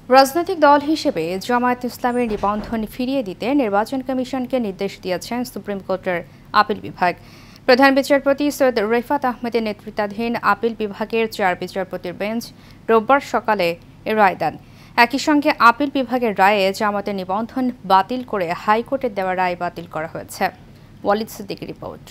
রাজনৈতিক দল হিসেবে জামায়াত ইসলামের নিবন্ধন ফিরিয়ে দিতে নির্বাচন কমিশনকে নির্দেশ দিয়েছেন সুপ্রিম কোর্টের আপিল বিভাগ। প্রধান বিচারপতি সৈয়দ রেফাত আহমেদের নেতৃত্বাধীন আপিল বিভাগের 4 বিচারপতির বেঞ্চ রোববার সকালে এ রায় দেন। একই সঙ্গে আপিল বিভাগের রায়ে জামায়াতের নিবন্ধন বাতিল করে হাইকোর্টের দেওয়া রায় বাতিল করা হয়েছে। ওয়ালিদ সিদ্দিকীর রিপোর্ট।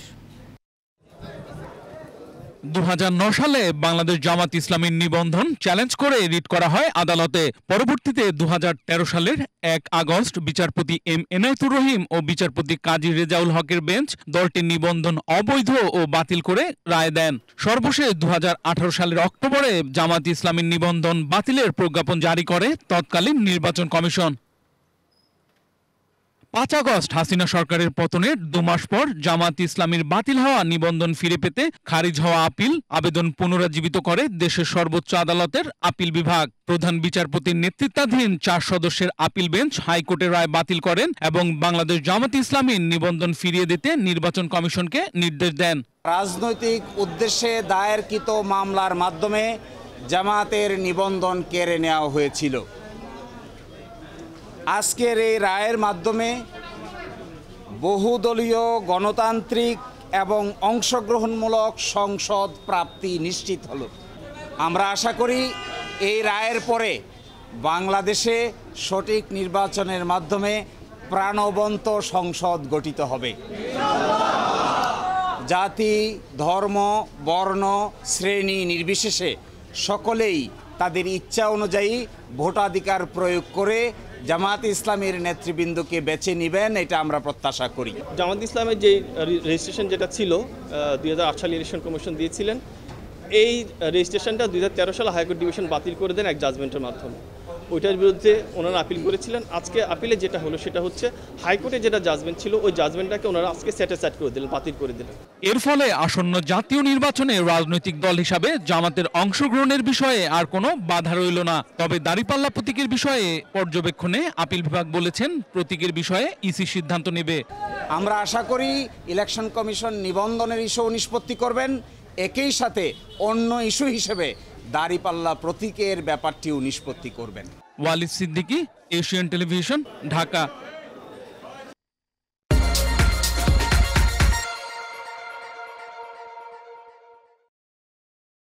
2009 সালে বাংলাদেশ জামাত ইসলামীর নিবন্ধন চ্যালেঞ্জ করে রিট করা হয় আদালতে। পরবর্তীতে 2013 সালের 1 আগস্ট বিচারপতি এম এনায়েতুর রহিম ও বিচারপতি কাজী রেজাউল হকের বেঞ্চ দলটির নিবন্ধন অবৈধ ও বাতিল করে রায় দেন। সর্বশেষ 2018 সালের অক্টোবরে জামাত ইসলামীর নিবন্ধন বাতিলের প্রজ্ঞাপন জারি করে তৎকালীন নির্বাচন কমিশন। 5 আগস্ট হাসিনা সরকারের পতনের 2 মাস পর জামাত ইসলামীর বাতিল হওয়া নিবন্ধন ফিরে পেতে খারিজ হওয়া আপিল আবেদন পুনরুজ্জীবিত করে দেশের সর্বোচ্চ আদালতের আপিল বিভাগ। প্রধান বিচারপতির নেতৃত্বাধীন 4 সদস্যের আপিল বেঞ্চ হাইকোর্টের রায় বাতিল করেন এবং বাংলাদেশ জামাত ইসলামীর নিবন্ধন ফিরিয়ে দিতে নির্বাচন কমিশনকে নির্দেশ দেন। রাজনৈতিক উদ্দেশ্যে দায়েরকৃত মামলার মাধ্যমে জামাতের নিবন্ধন কেড়ে নেওয়া হয়েছিল। আজকের এই রায়ের মাধ্যমে বহুদলীয় গণতান্ত্রিক এবং অংশগ্রহণমূলক সংসদ প্রাপ্তি নিশ্চিত হলো। আমরা আশা করি এই রায়ের পরে বাংলাদেশে সঠিক নির্বাচনের মাধ্যমে প্রাণবন্ত সংসদ গঠিত হবে। জাতি, ধর্ম, বর্ণ, শ্রেণী নির্বিশেষে সকলেই তাদের ইচ্ছা অনুযায়ী ভোটাধিকার প্রয়োগ করে জামাত ইসলামের নেতৃবৃন্দকে বেছে নেবেন, এটা আমরা প্রত্যাশা করি। জামাত ইসলামের যে রেজিস্ট্রেশন যেটা ছিল 2008 সালে ইলেকশন কমিশন দিয়েছিলেন, এই রেজিস্ট্রেশনটা 2013 সালে হাইকোর্ট ডিভিশন বাতিল করে দেন এক জাজমেন্টের মাধ্যমে। ওইটার বিরুদ্ধে ওনারা আপিল করেছিলেন। আজকে আপিলে যেটা হলো সেটা হচ্ছে হাইকোর্টে যেটা জাজমেন্ট ছিল ওই জাজমেন্টটাকে ওনারা আজকে স্যাটিসফাইড করে দিলেন, বাতিল করে দিলেন। এর ফলে আসন্ন জাতীয় নির্বাচনে রাজনৈতিক দল হিসাবে জামাতের অংশগ্রহণের বিষয়ে আর কোনো বাধা রইল না। তবে দাঁড়িপাল্লা প্রতীকের বিষয়ে পর্যবেক্ষণে আপিল বিভাগ বলেছেন প্রতীকের বিষয়ে ইসি সিদ্ধান্ত নেবে। আমরা আশা করি ইলেকশন কমিশন নিবন্ধনের ইস্যু নিষ্পত্তি করবেন, একই সাথে অন্য ইস্যু হিসেবে দাঁড়িপাল্লা প্রতীকের ব্যাপারটিও নিষ্পত্তি করবেন। Walid Siddiqui, Asian television, Dhaka.